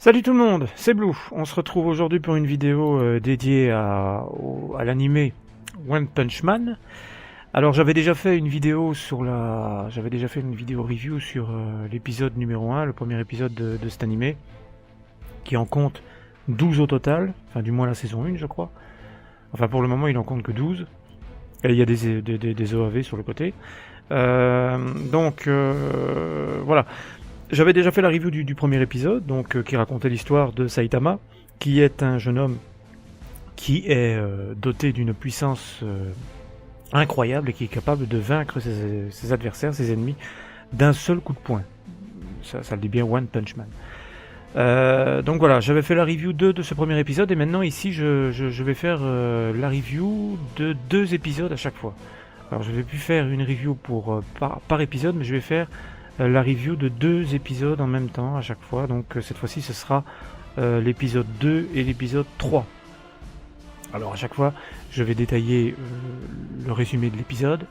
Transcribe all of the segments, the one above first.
Salut tout le monde, c'est Blue. On se retrouve aujourd'hui pour une vidéo dédiée à l'animé One Punch Man. Alors j'avais déjà fait une vidéo review sur l'épisode numéro 1, le premier épisode de cet animé, qui en compte 12 au total, enfin du moins la saison 1 je crois. Enfin pour le moment il en compte que 12. Et il y a des OAV sur le côté. Voilà. J'avais déjà fait la review du premier épisode, qui racontait l'histoire de Saitama, qui est un jeune homme qui est doté d'une puissance incroyable et qui est capable de vaincre ses adversaires, ses ennemis, d'un seul coup de poing. Ça le dit bien, One Punch Man. Donc voilà, j'avais fait la review de ce premier épisode, et maintenant ici je vais faire la review de 2 épisodes à chaque fois. Alors je vais plus faire une review par épisode, mais je vais faire la review de 2 épisodes en même temps à chaque fois. Donc cette fois-ci ce sera l'épisode 2 et l'épisode 3. Alors à chaque fois je vais détailler le résumé de l'épisode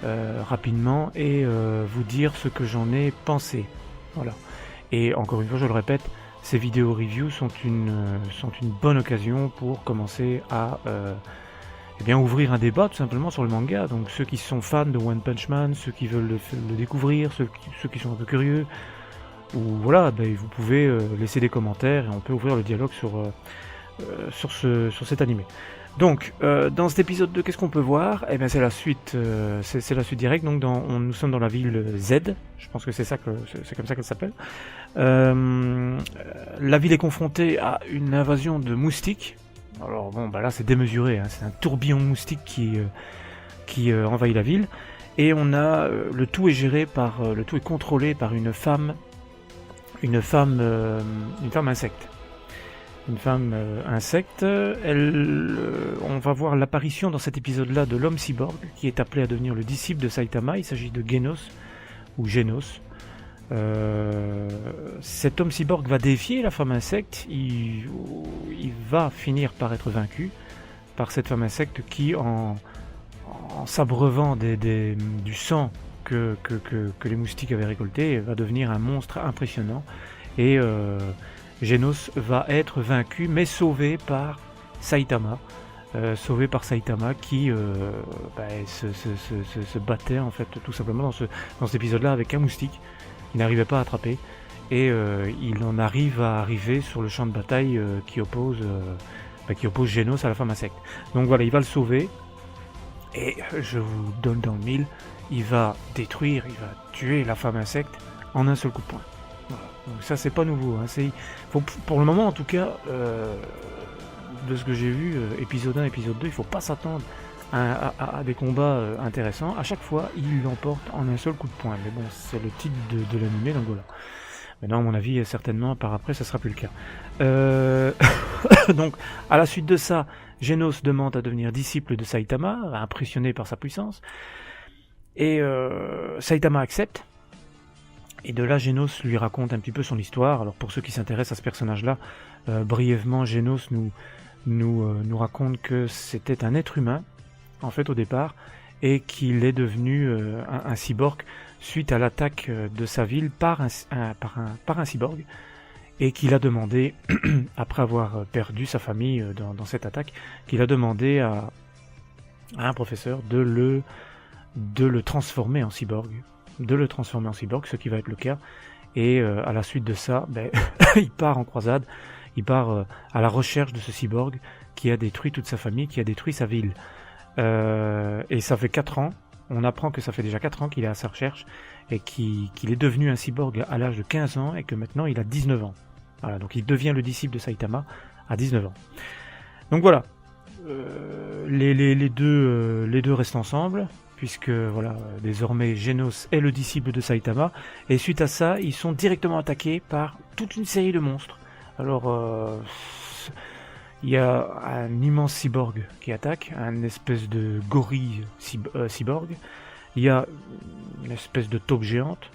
rapidement et vous dire ce que j'en ai pensé. Voilà. Et encore une fois je le répète, ces vidéos reviews sont une bonne occasion pour commencer à ouvrir un débat tout simplement sur le manga. Donc ceux qui sont fans de One Punch Man, ceux qui veulent le découvrir, ceux qui sont un peu curieux, ou voilà, vous pouvez laisser des commentaires et on peut ouvrir le dialogue sur cet animé. Donc dans cet épisode 2, qu'est-ce qu'on peut voir ? Eh bien c'est la suite, c'est la suite directe. Donc nous sommes dans la ville Z. Je pense que c'est comme ça qu'elle s'appelle. La ville est confrontée à une invasion de moustiques. Alors bon, là c'est démesuré, hein. C'est un tourbillon de moustiques qui envahit la ville, et on a le tout est contrôlé par une femme insecte. Une femme insecte. On va voir l'apparition dans cet épisode-là de l'homme cyborg qui est appelé à devenir le disciple de Saitama. Il s'agit de Genos ou Genos. Cet homme cyborg va défier la femme insecte. Il va finir par être vaincu par cette femme insecte qui, en s'abreuvant du sang que les moustiques avaient récolté, va devenir un monstre impressionnant. Et Genos va être vaincu mais sauvé par Saitama. Qui se battait en fait tout simplement dans cet épisode-là avec un moustique. Il n'arrivait pas à attraper, et il en arriver sur le champ de bataille qui oppose Genos à la femme insecte. Donc voilà, il va le sauver, et je vous donne dans le mille, il va tuer la femme insecte en un seul coup de poing. Voilà. Donc ça c'est pas nouveau, hein. Pour le moment en tout cas, de ce que j'ai vu, épisode 1, épisode 2, il faut pas s'attendre à des combats intéressants. À chaque fois, il l'emporte en un seul coup de poing. Mais bon, c'est le titre de l'animé, donc voilà. Maintenant, à mon avis, certainement, par après, ça sera plus le cas. Donc, à la suite de ça, Genos demande à devenir disciple de Saitama, impressionné par sa puissance. Et Saitama accepte. Et de là, Genos lui raconte un petit peu son histoire. Alors, pour ceux qui s'intéressent à ce personnage-là, brièvement, Genos nous raconte que c'était un être humain, en fait au départ, et qu'il est devenu un cyborg suite à l'attaque de sa ville par un cyborg, et qu'il a demandé, après avoir perdu sa famille dans cette attaque, qu'il a demandé à un professeur de le transformer en cyborg, ce qui va être le cas. Et à la suite de ça, il part en croisade, il part à la recherche de ce cyborg qui a détruit toute sa famille, qui a détruit sa ville. Et ça fait 4 ans, on apprend que ça fait déjà 4 ans qu'il est à sa recherche, et qu'il est devenu un cyborg à l'âge de 15 ans, et que maintenant il a 19 ans. Voilà, donc il devient le disciple de Saitama à 19 ans. Donc voilà, les deux restent ensemble, puisque voilà, désormais Genos est le disciple de Saitama, et suite à ça, ils sont directement attaqués par toute une série de monstres. Alors, il y a un immense cyborg qui attaque, un espèce de gorille cyborg, il y a une espèce de taupe géante,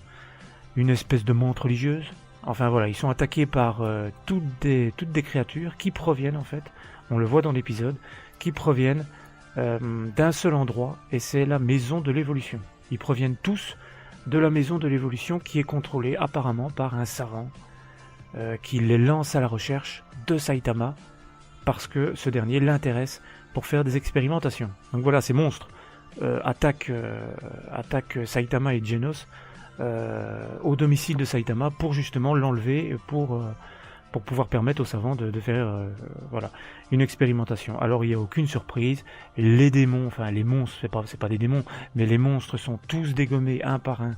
une espèce de menthe religieuse. Enfin voilà, ils sont attaqués par toutes des créatures qui proviennent, en fait, on le voit dans l'épisode, qui proviennent d'un seul endroit, et c'est la maison de l'évolution. Ils proviennent tous de la maison de l'évolution qui est contrôlée apparemment par un savant qui les lance à la recherche de Saitama parce que ce dernier l'intéresse pour faire des expérimentations. Donc voilà, ces monstres attaquent Saitama et Genos au domicile de Saitama pour justement l'enlever, pour pouvoir permettre aux savants de faire voilà, une expérimentation. Alors il n'y a aucune surprise, les démons, enfin les monstres, c'est pas des démons, mais les monstres sont tous dégommés un par un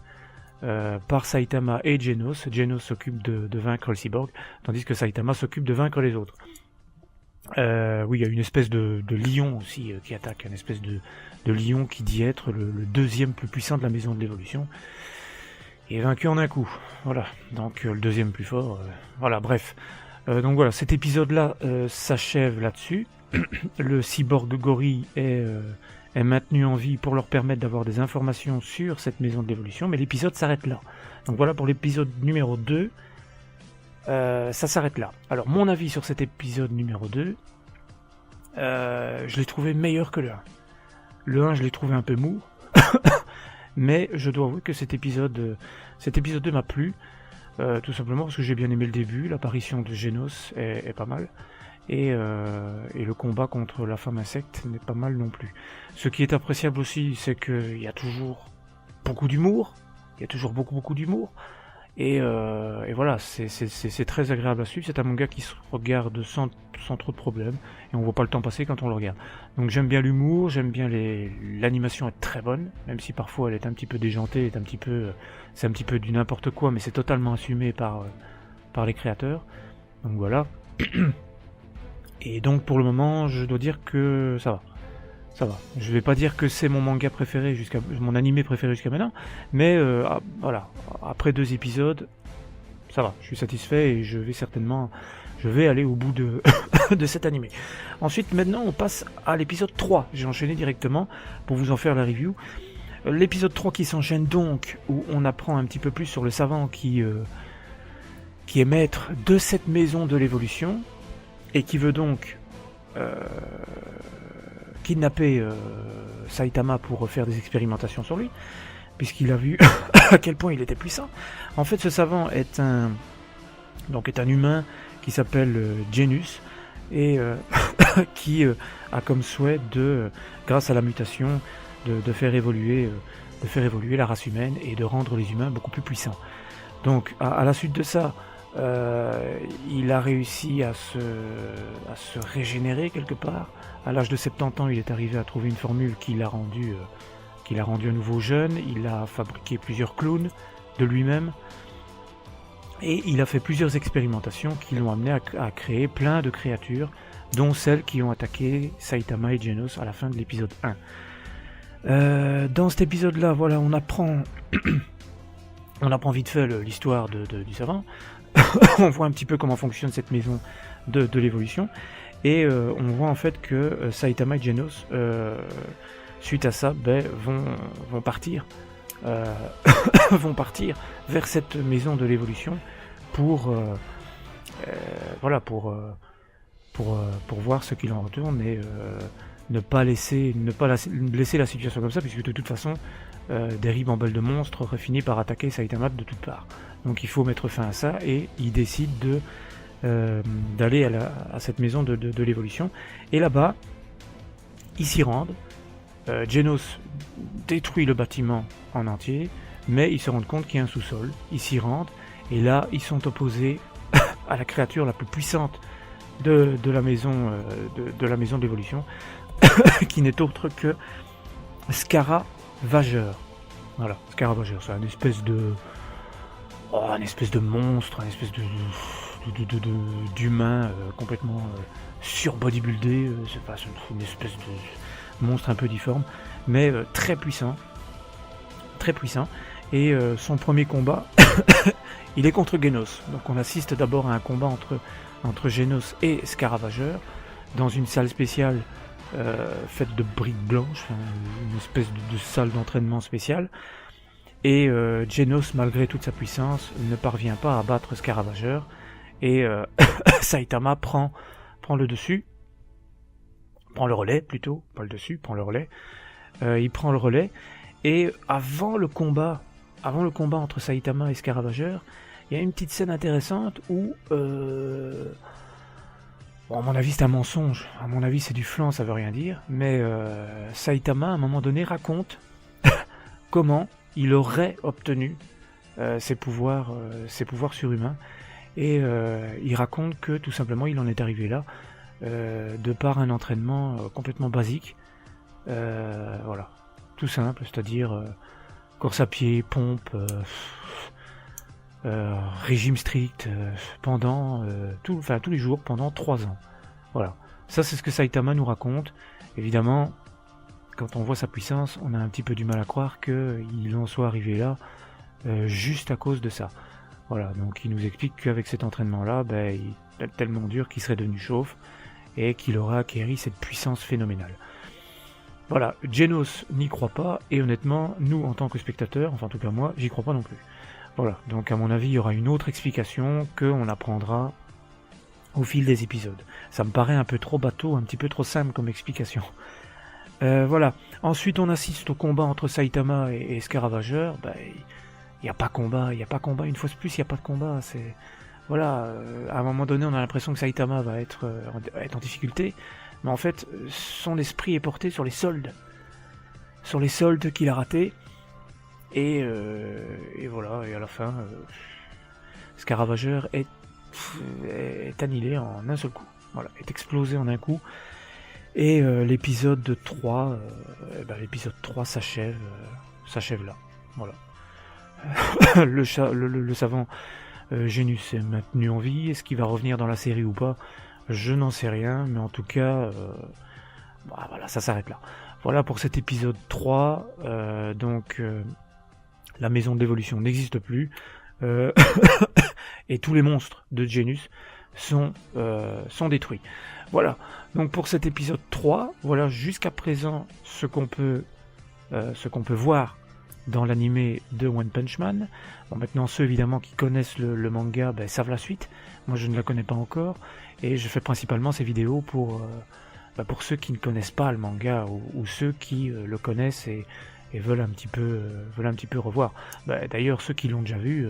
par Saitama et Genos. Genos s'occupe de vaincre le cyborg, tandis que Saitama s'occupe de vaincre les autres. Oui, il y a une espèce de lion aussi qui attaque, une espèce de lion qui dit être le deuxième plus puissant de la maison de l'évolution. Et vaincu en un coup, voilà, donc le deuxième plus fort, voilà, bref. Donc voilà, cet épisode-là s'achève là-dessus. Le cyborg gorille est maintenu en vie pour leur permettre d'avoir des informations sur cette maison de l'évolution, mais l'épisode s'arrête là. Donc voilà pour l'épisode numéro 2, ça s'arrête là. Alors mon avis sur cet épisode numéro 2, je l'ai trouvé meilleur que le 1. Le 1, je l'ai trouvé un peu mou. Mais je dois avouer que cet épisode 2 m'a plu, tout simplement parce que j'ai bien aimé le début, l'apparition de Genos est pas mal, et le combat contre la femme insecte n'est pas mal non plus. Ce qui est appréciable aussi, c'est qu'il y a toujours beaucoup d'humour, et voilà, c'est très agréable à suivre. C'est un manga qui se regarde sans trop de problèmes, et on voit pas le temps passer quand on le regarde. Donc j'aime bien l'humour, j'aime bien l'animation est très bonne, même si parfois elle est un petit peu déjantée, c'est un petit peu du n'importe quoi, mais c'est totalement assumé par les créateurs. Donc voilà. Et donc pour le moment, je dois dire que ça va. Je vais pas dire que c'est mon manga préféré mon animé préféré jusqu'à maintenant, mais voilà, après 2 épisodes, ça va, je suis satisfait et je vais aller au bout de de cet animé. Ensuite, maintenant, on passe à l'épisode 3. J'ai enchaîné directement pour vous en faire la review. L'épisode 3 qui s'enchaîne donc, où on apprend un petit peu plus sur le savant qui est maître de cette maison de l'évolution et qui veut donc kidnapper Saitama pour faire des expérimentations sur lui, puisqu'il a vu à quel point il était puissant. En fait, ce savant est un humain qui s'appelle Genus et qui a comme souhait grâce à la mutation, de faire évoluer la race humaine et de rendre les humains beaucoup plus puissants. Donc, à la suite de ça, il a réussi à se régénérer quelque part. À l'âge de 70 ans, il est arrivé à trouver une formule qui l'a rendu à nouveau jeune. Il a fabriqué plusieurs clones de lui-même. Et il a fait plusieurs expérimentations qui l'ont amené à créer plein de créatures, dont celles qui ont attaqué Saitama et Genos à la fin de l'épisode 1. Dans cet épisode-là, voilà, on apprend vite fait l'histoire du savant. On voit un petit peu comment fonctionne cette maison de l'évolution. Et on voit en fait que Saitama et Genos, suite à ça, vont partir vers cette maison de l'évolution pour voir ce qu'il en retourne et ne pas laisser la situation comme ça, puisque de toute façon des ribambelles de monstres auraient fini par attaquer Saitama de toutes parts. Donc il faut mettre fin à ça et il décide d'aller à cette maison de l'évolution. Et là-bas, ils s'y rendent. Genos détruit le bâtiment en entier, mais ils se rendent compte qu'il y a un sous-sol. Ils s'y rendent, et là, ils sont opposés à la créature la plus puissante de la maison de l'évolution, qui n'est autre que Scaravageur. Voilà, Scaravageur, c'est un espèce de monstre, un espèce d'humain complètement surbodybuildé. C'est une espèce de monstre un peu difforme, mais très puissant. Et son premier combat, il est contre Genos. Donc on assiste d'abord à un combat entre Genos et Scaravageur dans une salle spéciale faite de briques blanches, une espèce de salle d'entraînement spéciale. Et Genos, malgré toute sa puissance, ne parvient pas à battre Scaravageur. Et Saitama prend le dessus. Prend le relais plutôt, pas le dessus, prend le relais. Il prend le relais. Et avant le combat entre Saitama et Scaravageur, il y a une petite scène intéressante où... Bon, à mon avis, c'est un mensonge. À mon avis, c'est du flan, ça veut rien dire. Mais Saitama, à un moment donné, raconte comment il aurait obtenu ses pouvoirs surhumains. Et il raconte que, tout simplement, il en est arrivé là de par un entraînement complètement basique. Voilà. Tout simple, c'est-à-dire course à pied, pompe, régime strict, pendant tous les jours, pendant 3 ans. Voilà. Ça, c'est ce que Saitama nous raconte. Évidemment, quand on voit sa puissance, on a un petit peu du mal à croire qu'il en soit arrivé là juste à cause de ça. Voilà, donc il nous explique qu'avec cet entraînement-là, il est tellement dur qu'il serait devenu chauve et qu'il aura acquéri cette puissance phénoménale. Voilà, Genos n'y croit pas, et honnêtement, nous, en tant que spectateurs, enfin en tout cas moi, j'y crois pas non plus. Voilà, donc à mon avis, il y aura une autre explication qu'on apprendra au fil des épisodes. Ça me paraît un peu trop bateau, un petit peu trop simple comme explication. Voilà, ensuite on assiste au combat entre Saitama et Scaravageur. Il n'y a pas combat, une fois de plus, il n'y a pas de combat. Voilà, à un moment donné, on a l'impression que Saitama va être en difficulté, mais en fait, son esprit est porté sur les soldes qu'il a ratés, et voilà, et à la fin, Scaravageur est annihilé en un seul coup, voilà, est explosé en un coup, et l'épisode 3 s'achève là, voilà. Le savant Genos est maintenu en vie. Est-ce qu'il va revenir dans la série ou pas? Je n'en sais rien, mais en tout cas, voilà, ça s'arrête là. Voilà pour cet épisode 3. Donc, la maison de l'évolution n'existe plus. Et tous les monstres de Genos sont détruits. Voilà, donc pour cet épisode 3, voilà jusqu'à présent ce qu'on peut voir dans l'animé de One Punch Man. Bon, maintenant, ceux évidemment qui connaissent le manga savent la suite. Moi, je ne la connais pas encore, et je fais principalement ces vidéos pour ceux qui ne connaissent pas le manga, ou ceux qui le connaissent et veulent un petit peu revoir. D'ailleurs, ceux qui l'ont déjà vu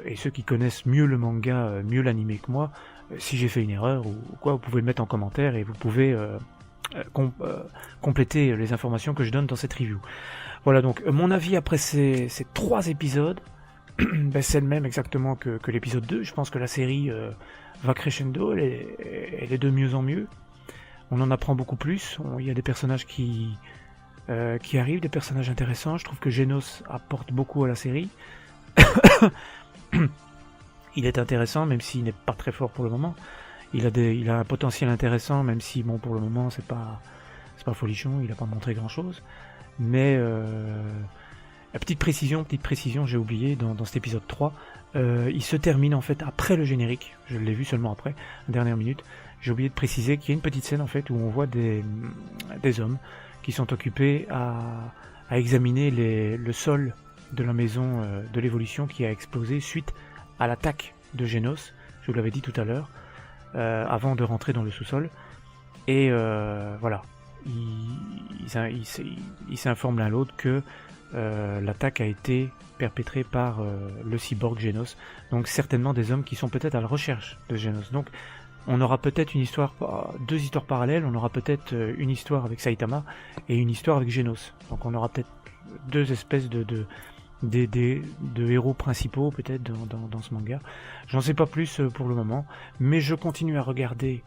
et ceux qui connaissent mieux le manga, mieux l'animé que moi, si j'ai fait une erreur ou quoi, vous pouvez le mettre en commentaire et vous pouvez compléter les informations que je donne dans cette review. Voilà, donc mon avis après ces 3 épisodes, c'est le même exactement que l'épisode 2. Je pense que la série va crescendo, elle est de mieux en mieux. On en apprend beaucoup plus, il y a des personnages qui arrivent, des personnages intéressants. Je trouve que Genos apporte beaucoup à la série. Il est intéressant, même s'il n'est pas très fort pour le moment. Il a un potentiel intéressant, même si bon, pour le moment c'est pas folichon, il a pas montré grand chose. Mais petite précision, j'ai oublié dans cet épisode 3, il se termine en fait après le générique. Je l'ai vu seulement après, dernière minute. J'ai oublié de préciser qu'il y a une petite scène en fait où on voit des hommes qui sont occupés à examiner le sol de la maison de l'évolution qui a explosé suite à l'attaque de Genos. Je vous l'avais dit tout à l'heure, avant de rentrer dans le sous-sol. Et voilà. Ils s'informent l'un l'autre que l'attaque a été perpétrée par le cyborg Genos. Donc certainement des hommes qui sont peut-être à la recherche de Genos. Donc on aura peut-être deux histoires parallèles. On aura peut-être une histoire avec Saitama et une histoire avec Genos. Donc on aura peut-être 2 espèces de héros principaux peut-être dans ce manga. J'en sais pas plus pour le moment, mais je continue à regarder.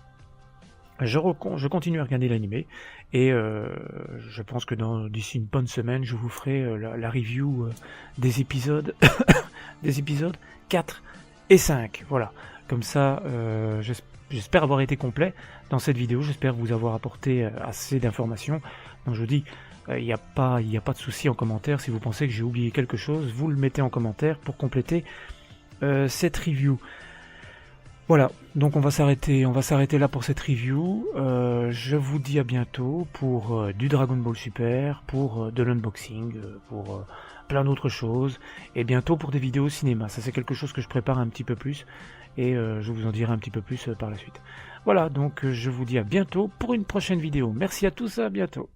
Je continue à regarder l'animé, et je pense que d'ici une bonne semaine, je vous ferai la review des épisodes 4 et 5. Voilà, comme ça, j'espère avoir été complet dans cette vidéo, j'espère vous avoir apporté assez d'informations. Donc je vous dis, il n'y a pas de souci en commentaire. Si vous pensez que j'ai oublié quelque chose, vous le mettez en commentaire pour compléter cette review. Voilà, donc on va s'arrêter là pour cette review. Je vous dis à bientôt pour du Dragon Ball Super, pour de l'unboxing, pour plein d'autres choses, et bientôt pour des vidéos cinéma. Ça c'est quelque chose que je prépare un petit peu plus, et je vous en dirai un petit peu plus par la suite. Voilà, donc je vous dis à bientôt pour une prochaine vidéo. Merci à tous, à bientôt.